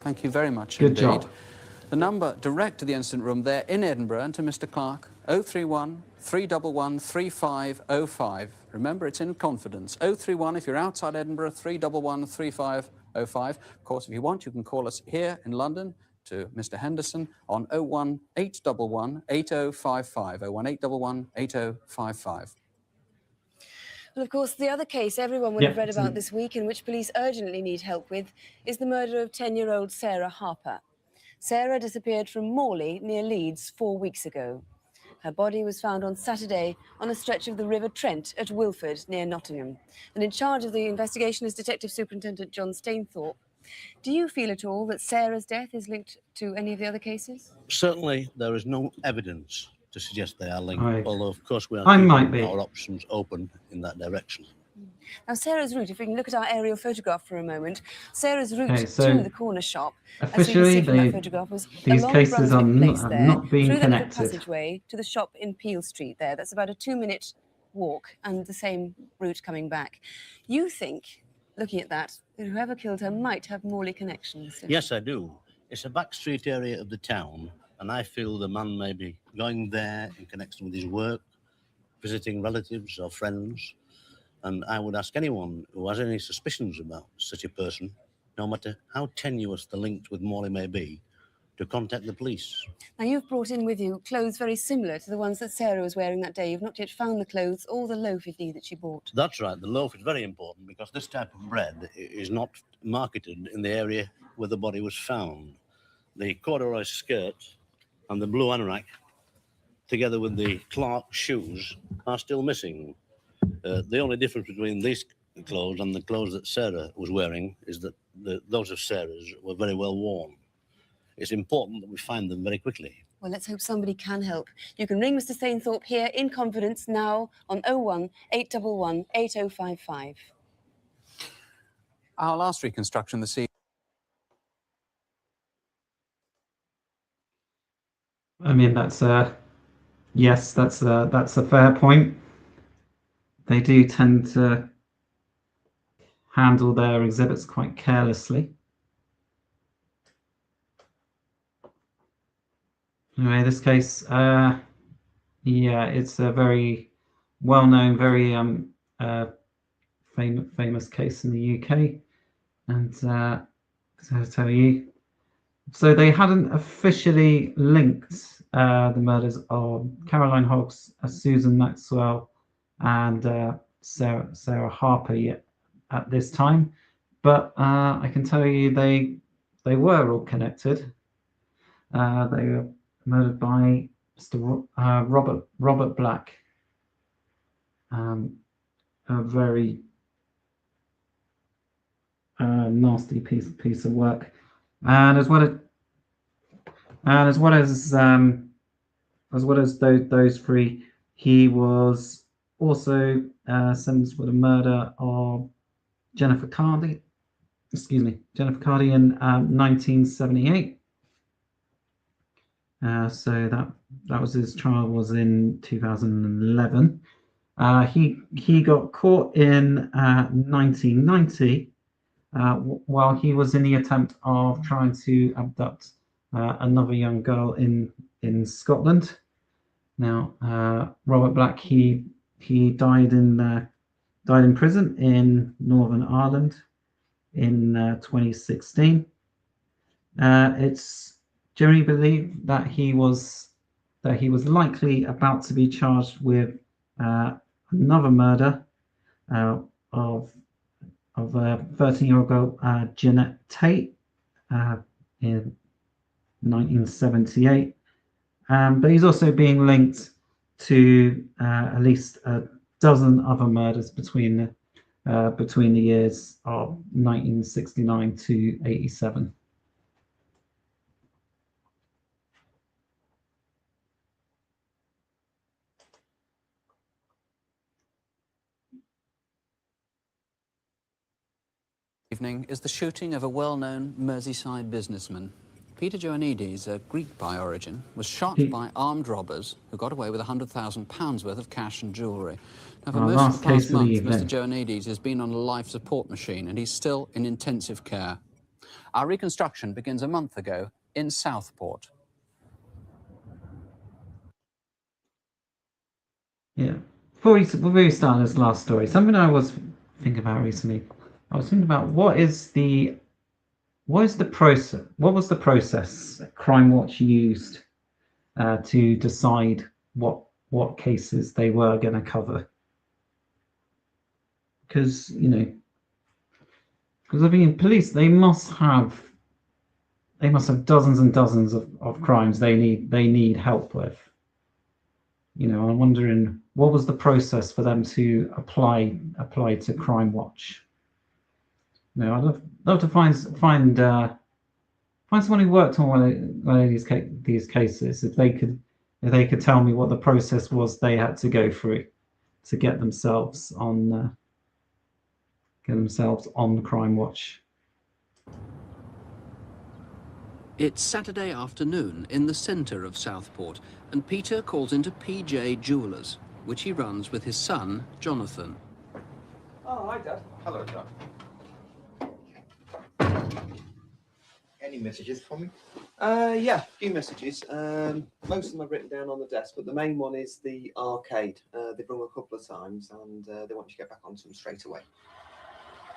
Thank you very much Good indeed. job. The number direct to the incident room there in Edinburgh and to Mr. Clark, 031 311 3505. Remember, it's in confidence. 031 if you're outside Edinburgh, 311 3505. Of course, if you want, you can call us here in London to Mr. Henderson on 01 811 8055. 01 811 8055. Well, of course, the other case everyone would have read about this week, in which police urgently need help with, is the murder of 10-year-old Sarah Harper. Sarah disappeared from Morley near Leeds 4 weeks ago. Her body was found on Saturday on a stretch of the River Trent at Wilford near Nottingham. And in charge of the investigation is Detective Superintendent John Stainthorpe. Do you feel at all that Sarah's death is linked to any of the other cases? Certainly, there is no evidence to suggest they are linked, although, of course, we are keeping our options open in that direction. Now, Sarah's route, if we can look at our aerial photograph for a moment, Sarah's route to the corner shop, officially, as we can see from that photograph, was these along cases are Brunswick Place there, not being through the connected. little passageway to the shop in Peel Street there. That's about a 2-minute walk, and the same route coming back. You think, looking at that whoever killed her might have Morley connections? Yes, I do. It's a back street area of the town, and I feel the man may be going there in connection with his work, visiting relatives or friends. And I would ask anyone who has any suspicions about such a person, no matter how tenuous the link with Morley may be, to contact the police. Now, you've brought in with you clothes very similar to the ones that Sarah was wearing that day. You've not yet found the clothes or the loaf, indeed, that she bought. That's right. The loaf is very important because this type of bread is not marketed in the area where the body was found. The corduroy skirt and the blue anorak, together with the Clark shoes, are still missing. The only difference between these clothes and the clothes that Sarah was wearing is that those of Sarah's were very well worn. It's important that we find them very quickly. Well, let's hope somebody can help. You can ring Mr. Stainthorpe here in confidence now on 01 811 8055. Our last reconstruction this evening. I mean, yes, that's a fair point. They do tend to handle their exhibits quite carelessly. Anyway, this case, yeah, it's a very well-known, very famous case in the UK, and so I'll tell you. So they hadn't officially linked the murders of Caroline Hoggs, Susan Maxwell, and Sarah Harper yet at this time, but I can tell you they were all connected. They were murdered by Mr. Robert Black, a very nasty piece of work, and as well as those three, he was also sentenced for the murder of Jennifer Cardy. Jennifer Cardy in 1978. So that was his trial was in 2011. He got caught in 1990 while he was in the attempt of trying to abduct another young girl in Scotland. Now, Robert Black he died in prison in Northern Ireland in 2016. It's generally believed that he was likely about to be charged with another murder of a 13-year-old girl, Jeanette Tate, in 1978. But he's also being linked to at least a dozen other murders between the years of 1969 to 87. Evening is the shooting of a well-known Merseyside businessman. Peter Joannides, a Greek by origin, was shot by armed robbers who got away with £100,000 worth of cash and jewellery. Now, for most of the past month, Mr. Joannides has been on a life support machine and he's still in intensive care. Our reconstruction begins a month ago in Southport. Yeah. Before we start this last story, something I was thinking about recently. I was thinking about what was the process that Crimewatch used to decide what cases they were going to cover? Because I mean, police they must have dozens and dozens of crimes they need help with. I'm wondering what was the process for them to apply to Crimewatch. I'd love to find someone who worked on one of these cases. If they could tell me what the process was they had to go through to get themselves on Crimewatch. It's Saturday afternoon in the centre of Southport, and Peter calls into PJ Jewellers, which he runs with his son, Jonathan. Oh, hi, Dad. Hello, Dad. Any messages for me? Yeah, a few messages. Most of them I've written down on the desk, but the main one is the arcade. They've rung a couple of times, and they want you to get back onto them straight away.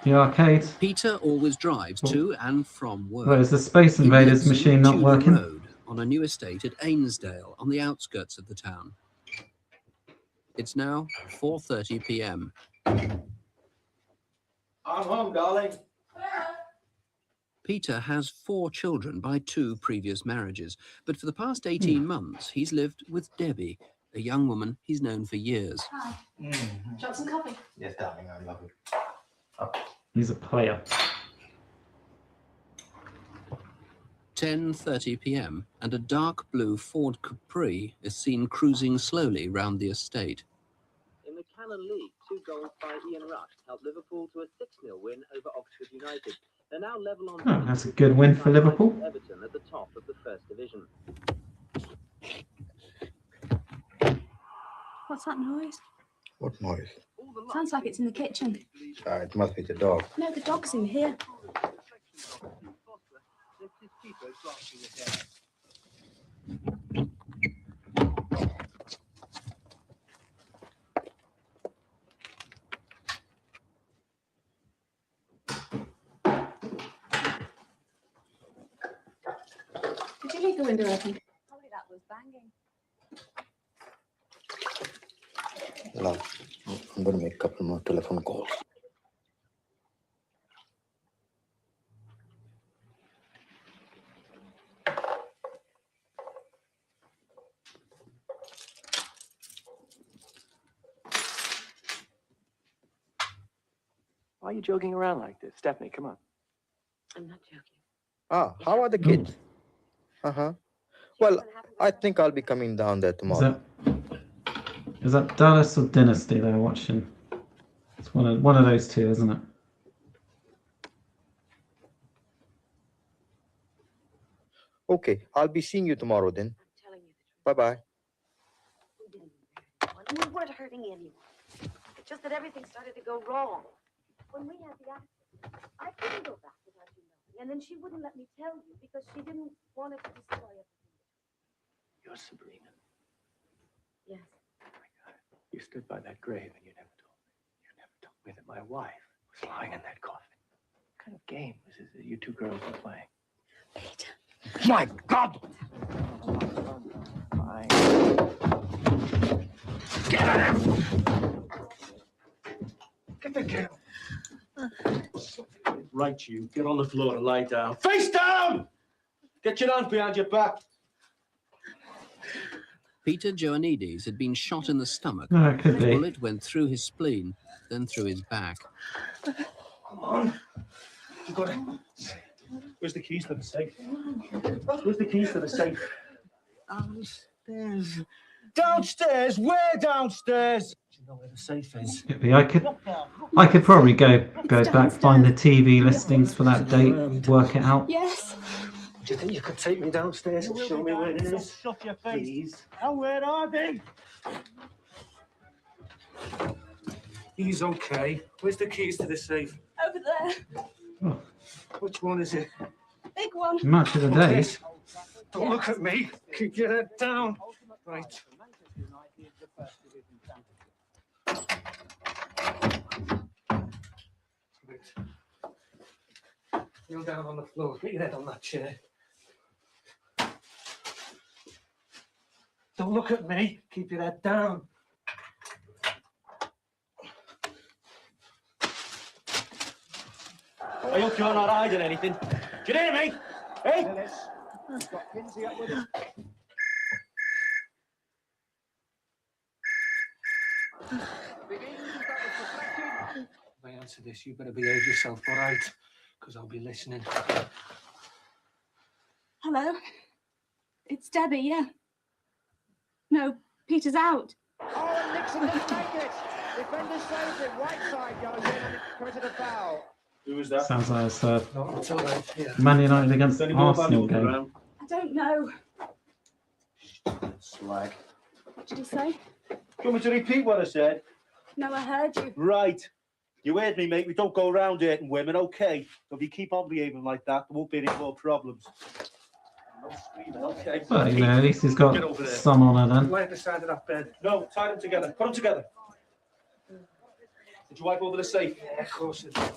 The arcade. Peter always drives to and from work. Well, is the Space Invaders machine not Tudor working? Road, on a new estate at Ainsdale, on the outskirts of the town. It's now 4:30 p.m. I'm home, darling. Peter has 4 children by 2 previous marriages, but for the past 18 months, he's lived with Debbie, a young woman he's known for years. Hi. Do you want some coffee? Yes, darling, I love it. He's a player. 10:30 p.m. and a dark blue Ford Capri is seen cruising slowly round the estate. In the Cannon League, 2 goals by Ian Rush helped Liverpool to a 6-0 win over Oxford United. They're now level on Oh, that's a good win for Liverpool. Everton at the top of the First Division. What's that noise? What noise? Sounds like it's in the kitchen. It must be the dog. No, the dog's in here. Did you leave the window open? Probably that was banging. Love, I'm going to make a couple more telephone calls. Why are you joking around like this? Stephanie, come on. I'm not joking. Ah, how are the kids? Uh-huh. Well, I think I'll be coming down there tomorrow. Is that Dallas or Dynasty they're watching? It's one of those two, isn't it? Okay, I'll be seeing you tomorrow then. Bye-bye. We weren't hurting anyone. It's just that everything started to go wrong. When we had the accident, I couldn't go back without you knowing. And then she wouldn't let me tell you because she didn't want it to destroy everything. You're Sabrina. Yes. You stood by that grave and you never told me. You never told me that my wife was lying in that coffin. What kind of game was it that you two girls were playing? Peter. My God! Fine. Get out of here! Get the kid. Right, you. Get on the floor and lie down. Face down! Get your hands behind your back. Peter Joannides had been shot in the stomach. No, it could The be. bullet went through his spleen, then through his back. Come on. You got it. Where's the keys to the safe? Where's the keys to the safe? Downstairs. Downstairs? Where downstairs? Do you know where the safe is? Could be. I could probably go back, find the TV listings for that date, work it out. Yes. Do you think you could take me downstairs and show me where it is? Shut your face. Please. And where are they? He's okay. Where's the keys to the safe? Over there. Oh, Which one is it? Big one. match of the day. This? Don't look at me. Keep your head down. Right. Kneel down on the floor. Get your head on that chair. Don't look at me. Keep your head down. I hope you're not hiding anything. Do you hear me? Hey? Got Kinsey up with him. If I answer this, you better behave yourself, all right? Because I'll be listening. Hello. It's Debbie, yeah. No, Peter's out. Oh, and Nixon doesn't make it. Defender saves it. Whiteside goes in and committed a foul. Who was that? Sounds like it's a No, it's all right. Yeah. Man United against Is anybody Arsenal walking game. around? I don't know. Slag. What did he say? Do you want me to repeat what I said? No, I heard you. Right. You heard me, mate. We don't go around hurting women, okay? So if you keep on behaving like that, there won't be any more problems. No screaming, okay? Well, you know, at least he's got Get over there. some on her then. Lie at the side of that bed. No, tie them together. Put them together. Did you wipe over the safe? Yeah, of course I did.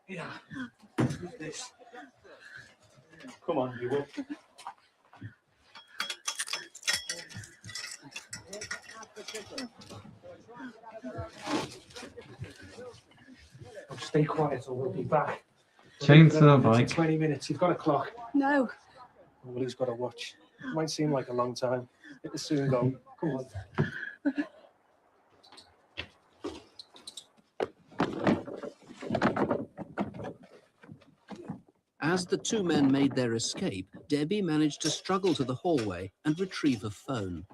Yeah. Who's this? Come on, you will. Oh, stay quiet or we'll be back. Chainsaw bike. 20 minutes. You've got a clock. No. Well, who's got a watch? It might seem like a long time. It'll soon go. Come on. As the two men made their escape, Debbie managed to struggle to the hallway and retrieve a phone.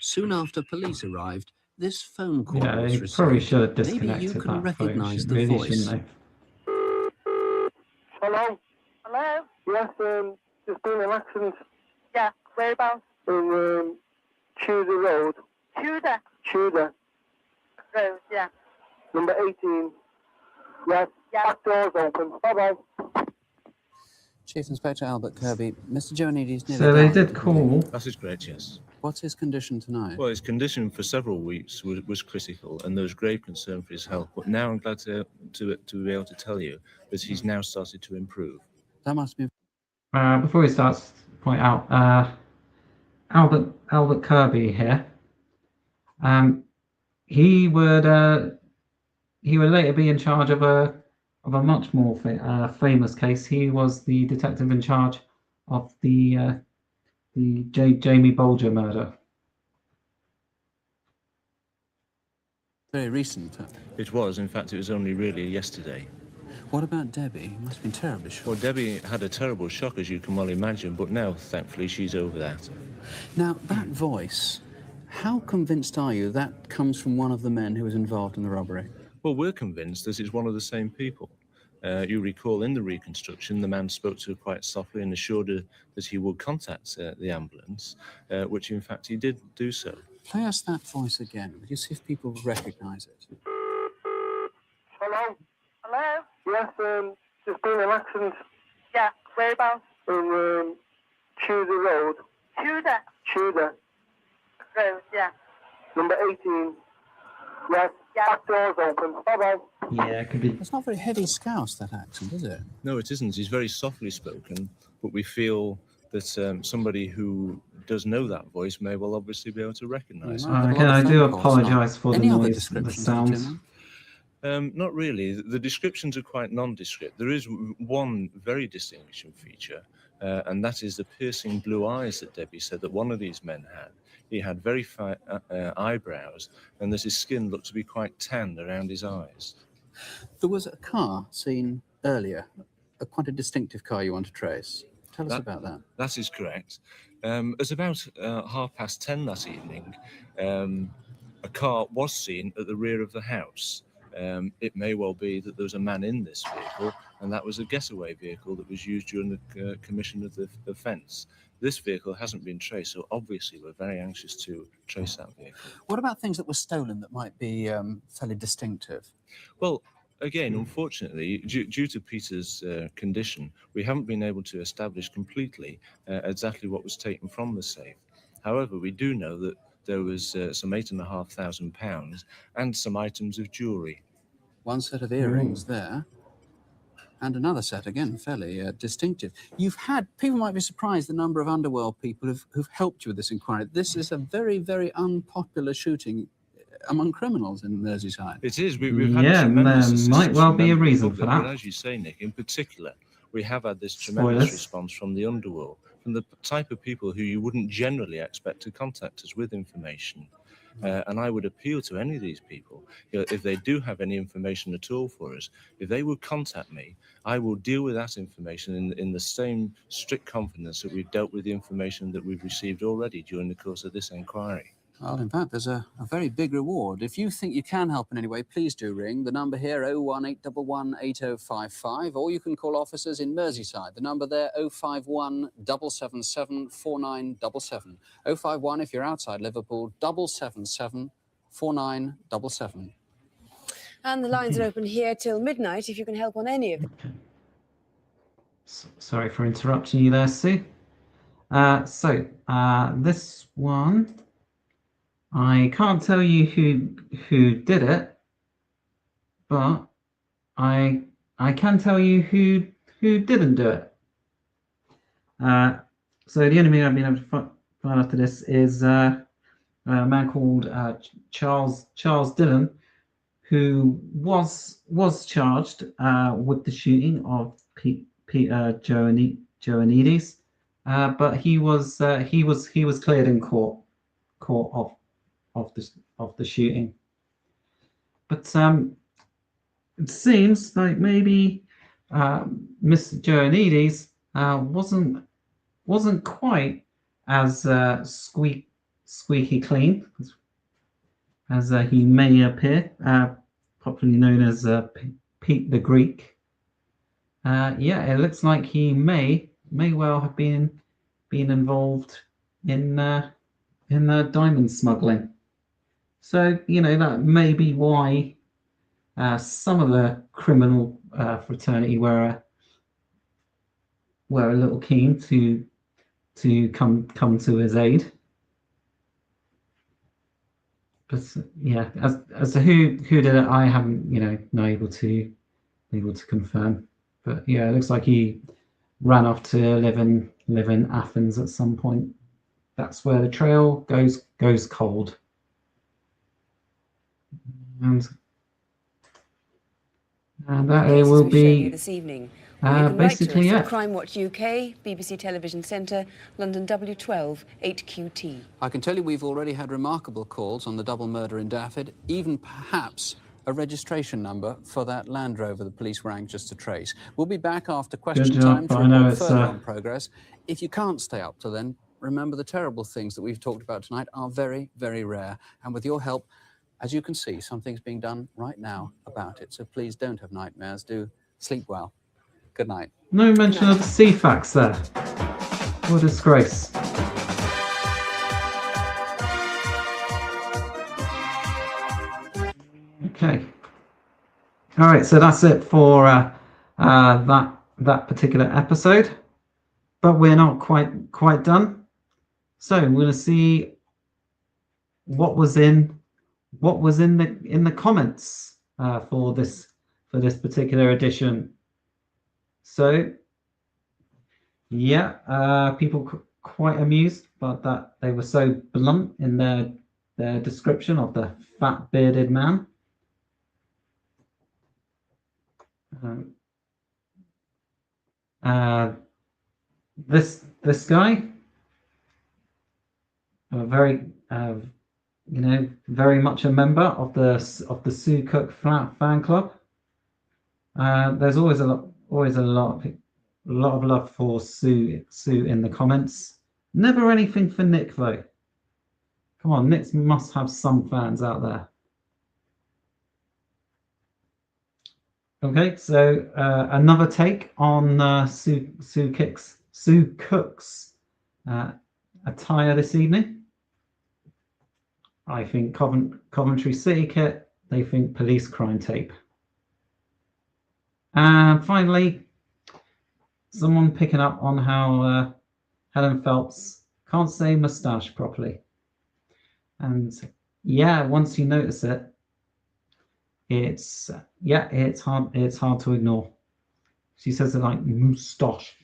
Soon after police arrived, this phone call Yeah, was he received. probably should have Maybe disconnected you that can phone. recognize the Really voice. shouldn't Hello? Hello? Yes, there's been an accident. Yeah, whereabouts? Tudor Road. Tudor Road, yeah. number 18. Yes. Back doors open. Bye bye. Chief Inspector Albert Kirby, Mr. Joannides nearly So they died, did didn't call. That is correct, yes. What's his condition tonight? Well, his condition for several weeks was critical, and there was grave concern for his health. But now I'm glad to be able to tell you that he's now started to improve. That must be. Before he starts, point out Albert Kirby here. He would later be in charge of a much more famous case. He was the detective in charge of the Jamie Bolger murder. Very recent. It was. In fact, it was only really yesterday. What about Debbie? He must have been terribly shocked. Well, Debbie had a terrible shock, as you can well imagine, but now, thankfully, she's over that. Now, that voice, how convinced are you that comes from one of the men who was involved in the robbery? Well, we're convinced that it's one of the same people. You recall in the reconstruction, the man spoke to her quite softly and assured her that he would contact the ambulance, which in fact he did do so. Play us that voice again. Would you see if people recognise it? Hello? Hello? Yes, there's been an accident Yeah, whereabouts? in Tudor Road. Tudor Tudor Road, yeah. number 18. Yes. Back doors open. Bye bye. Yeah, it could be. It's not very heavy Scouse, that accent, is it? No, it isn't. He's very softly spoken, but we feel that somebody who does know that voice may well obviously be able to recognise it. Again, I do apologise for the noise, the sounds. Not really. The descriptions are quite nondescript. There is one very distinguishing feature, and that is the piercing blue eyes that Debbie said that one of these men had. He had very fine eyebrows, and that his skin looked to be quite tanned around his eyes. There was a car seen earlier, quite a distinctive car you want to trace. Tell us about that. That is correct. At about 10:30 that evening, a car was seen at the rear of the house. It may well be that there was a man in this vehicle, and that was a getaway vehicle that was used during the commission of the offence. This vehicle hasn't been traced, so obviously we're very anxious to trace that vehicle. What about things that were stolen that might be fairly distinctive? Well, again, unfortunately, due to Peter's condition, we haven't been able to establish completely exactly what was taken from the safe. However, we do know that there was some £8,500 and some items of jewellery. One set of earrings there, and another set, again, fairly distinctive. People might be surprised the number of underworld people who've helped you with this inquiry. This is a very, very unpopular shooting among criminals in Merseyside. It is. We've had tremendous assistance might well from be a members reason of for the- that. But as you say, Nick, in particular, we have had this tremendous Spoilers. response from the underworld, from the type of people who you wouldn't generally expect to contact us with information. And I would appeal to any of these people, if they do have any information at all for us, if they would contact me, I will deal with that information in the same strict confidence that we've dealt with the information that we've received already during the course of this inquiry. Well, in fact, there's a very big reward. If you think you can help in any way, please do ring. The number here, 01811 8055, or you can call officers in Merseyside. The number there, 051 777 4977. 051 if you're outside Liverpool, 777 4977. And the lines are open here till midnight if you can help on any of them. Sorry for interrupting you there, Sue. This one, I can't tell you who did it, but I can tell you who didn't do it. So the only thing I've been able to find after this is a man called Charles Dillon, who was charged with the shooting of Peter Joannides, but he was cleared in court of the shooting. But it seems like maybe Mr. Joannides wasn't quite as squeaky clean as he may appear, popularly known as Pete the Greek. It looks like he may well have been involved in the diamond smuggling. So that may be why some of the criminal fraternity were a little keen to come to his aid. But yeah, as to who did it, I haven't not able to confirm. But yeah, it looks like he ran off to live in Athens at some point. That's where the trail goes cold. And that it will be this evening. You can write to basically us it. at Crimewatch UK, BBC Television Centre, London W12 8QT. I can tell you we've already had remarkable calls on the double murder in Daffod, even perhaps a registration number for that Land Rover the police were anxious to trace. We'll be back after question time to I know report it's further on progress. If you can't stay up till then, remember the terrible things that we've talked about tonight are very, very rare. And with your help, as you can see, something's being done right now about it. So please don't have nightmares. Do sleep well. Good night. No mention of the CFAX there. What a disgrace. Okay. All right, so that's it for that particular episode, but we're not quite done. So we're going to see what was in the comments for this particular edition. So yeah, people quite amused, but that they were so blunt in their description of the fat bearded man. This guy, very very much a member of the Sue Cook fan club. There's always a lot of love for Sue in the comments. Never anything for Nick though. Come on, Nick must have some fans out there. Okay, so another take on Sue Cook's attire this evening. I think Coventry City kit. They think police crime tape. And finally, someone picking up on how Helen Phelps can't say moustache properly. And yeah, once you notice it, it's hard to ignore. She says it like moustache.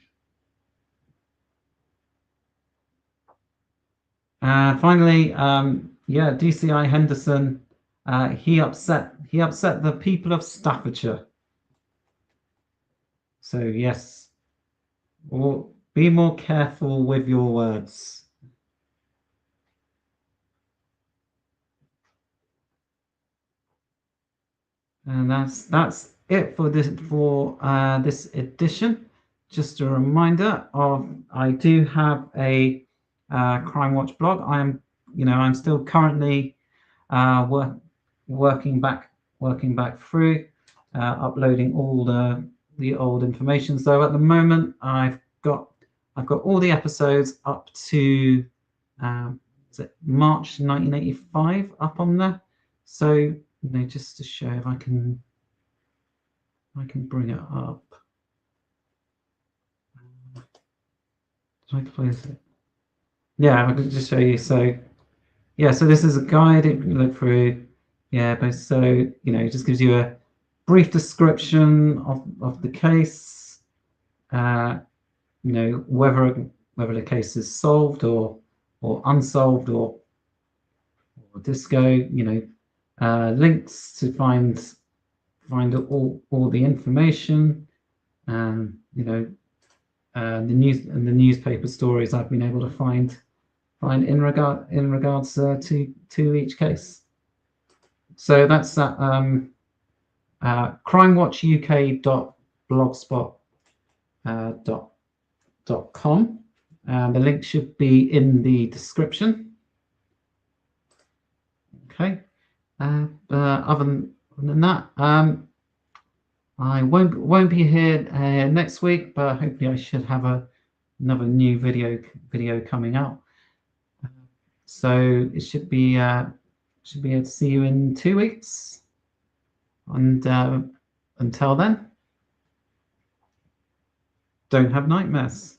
Finally, DCI Henderson, he upset the people of Staffordshire. So yes, be more careful with your words. And that's it for this edition. Just a reminder I do have a Crimewatch blog. I'm still currently working back through uploading all the old information. So at the moment I've got all the episodes up to is it March 1985 up on there. So just to show if I can bring it up. Try to place it. Yeah, I can just show you. So yeah, so this is a guide you can look through. Yeah, but so it just gives you a brief description of the case. Whether the case is solved or unsolved or disco. Links to find all the information, and the newspaper stories I've been able to find in regards to each case. So that's at crimewatchuk.blogspot.com. The link should be in the description. Okay. Other than that, I won't be here next week, but hopefully I should have another new video coming out. So it should be able to see you in 2 weeks. And until then, don't have nightmares.